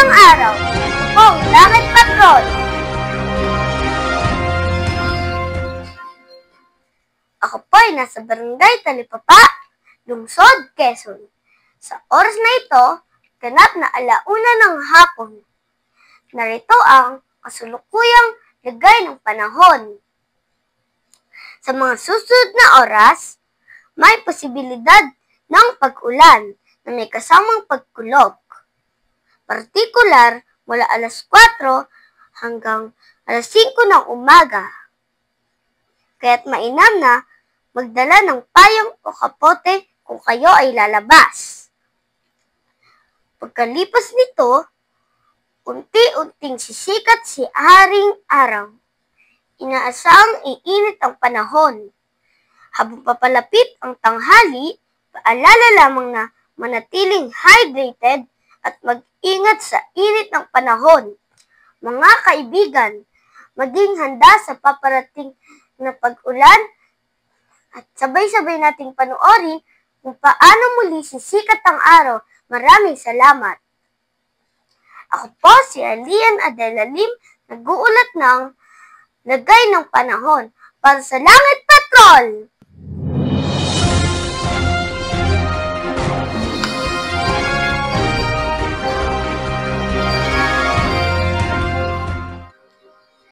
Magandang araw! Ito pong Langit Patrol! Ako po ay nasa Barangay Talipapa, Lungsod, Quezon. Sa oras na ito, ganap na 1:00 ng hapon. Narito ang kasulukuyang lagay ng panahon. Sa mga susunod na oras, may posibilidad ng pag-ulan na may kasamang pagkulog. Partikular mula 4:00 hanggang 5:00 ng umaga. Kaya't mainam na magdala ng payong o kapote kung kayo ay lalabas. Pagkalipas nito, unti-unting sisikat si Haring Araw. Inaasahang iinit ang panahon. Habang papalapit ang tanghali, paalala lamang na manatiling hydrated at mag-ingat sa init ng panahon. Mga kaibigan, maging handa sa paparating na pag-ulan at sabay-sabay nating panoorin kung paano muli sisikat ang araw. Maraming salamat. Ako po si Alian Adelalim, nag-uulat ng Lagay ng Panahon para sa Langit Patrol!